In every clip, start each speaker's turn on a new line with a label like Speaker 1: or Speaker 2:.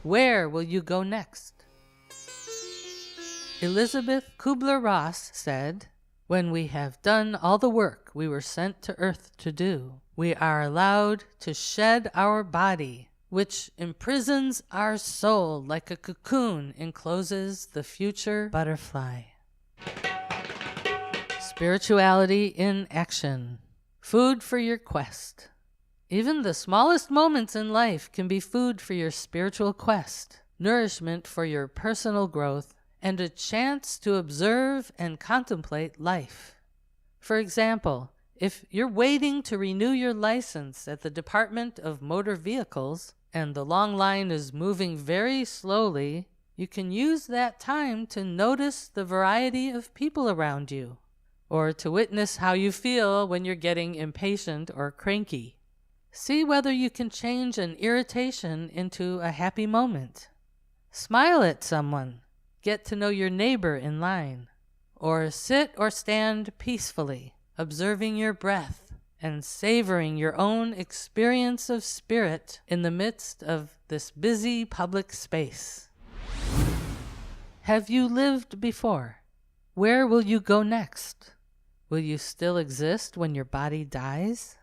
Speaker 1: Where will you go next? Elizabeth Kubler-Ross said, "When we have done all the work we were sent to earth to do, we are allowed to shed our body, which imprisons our soul like a cocoon encloses the future butterfly." Spirituality in action. Food for your quest. Even the smallest moments in life can be food for your spiritual quest, nourishment for your personal growth, and a chance to observe and contemplate life. For example, if you're waiting to renew your license at the Department of Motor Vehicles and the long line is moving very slowly, you can use that time to notice the variety of people around you, or to witness how you feel when you're getting impatient or cranky. See whether you can change an irritation into a happy moment. Smile at someone. Get to know your neighbor in line. Or sit or stand peacefully, observing your breath and savoring your own experience of spirit in the midst of this busy public space. Have you lived before? Where will you go next? Will you still exist when your body dies?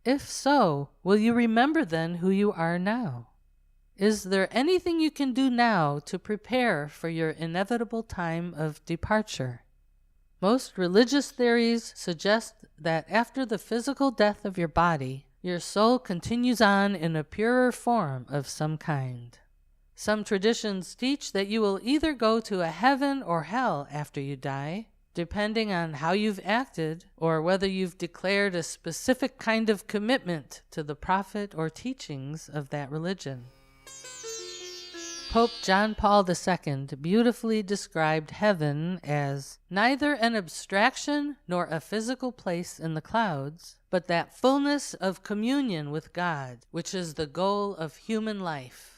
Speaker 1: If so, will you remember then who you are now? Is there anything you can do now to prepare for your inevitable time of departure? Most religious theories suggest that after the physical death of your body, your soul continues on in a purer form of some kind. Some traditions teach that you will either go to a heaven or hell after you die, depending on how you've acted or whether you've declared a specific kind of commitment to the prophet or teachings of that religion. Pope John Paul II beautifully described heaven as neither an abstraction nor a physical place in the clouds, but that fullness of communion with God, which is the goal of human life.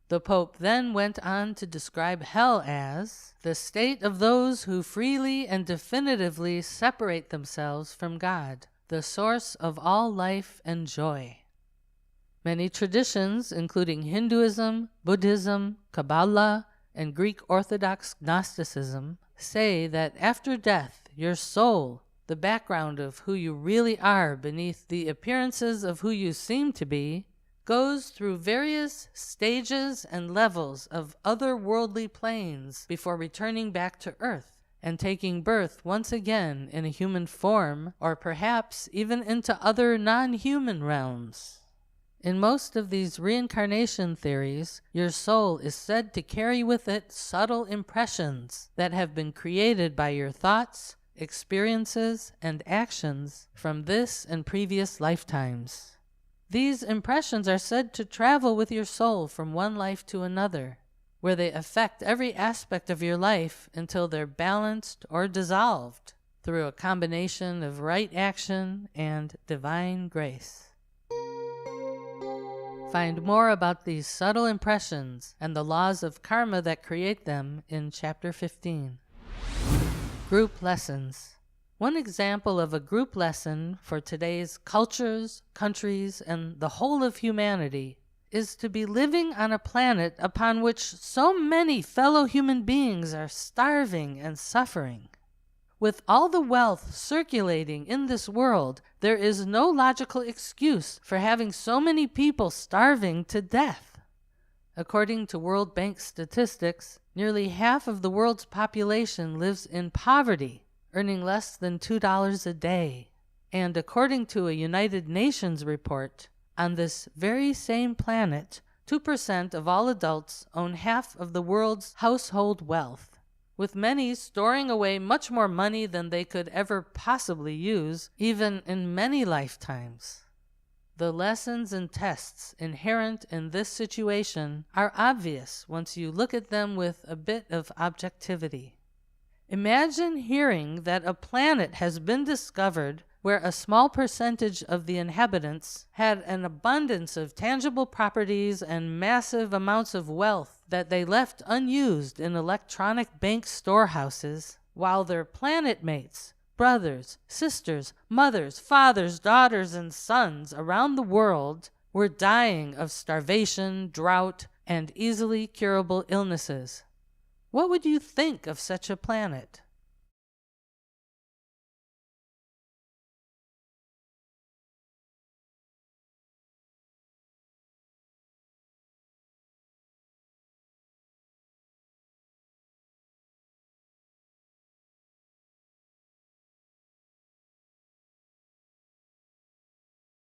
Speaker 1: The Pope then went on to describe hell as the state of those who freely and definitively separate themselves from God, the source of all life and joy. Many traditions, including Hinduism, Buddhism, Kabbalah, and Greek Orthodox Gnosticism, say that after death, your soul, the background of who you really are beneath the appearances of who you seem to be, goes through various stages and levels of otherworldly planes before returning back to Earth and taking birth once again in a human form, or perhaps even into other non-human realms. In most of these reincarnation theories, your soul is said to carry with it subtle impressions that have been created by your thoughts, experiences, and actions from this and previous lifetimes. These impressions are said to travel with your soul from one life to another, where they affect every aspect of your life until they're balanced or dissolved through a combination of right action and divine grace. Find more about these subtle impressions and the laws of karma that create them in Chapter 15. Group lessons. One example of a group lesson for today's cultures, countries, and the whole of humanity is to be living on a planet upon which so many fellow human beings are starving and suffering. With all the wealth circulating in this world, there is no logical excuse for having so many people starving to death. According to World Bank statistics, nearly half of the world's population lives in poverty, earning less than $2 a day. And according to a United Nations report, on this very same planet, 2% of all adults own half of the world's household wealth, with many storing away much more money than they could ever possibly use, even in many lifetimes. The lessons and tests inherent in this situation are obvious once you look at them with a bit of objectivity. Imagine hearing that a planet has been discovered where a small percentage of the inhabitants had an abundance of tangible properties and massive amounts of wealth that they left unused in electronic bank storehouses, while their planet mates, brothers, sisters, mothers, fathers, daughters, and sons around the world were dying of starvation, drought, and easily curable illnesses. What would you think of such a planet?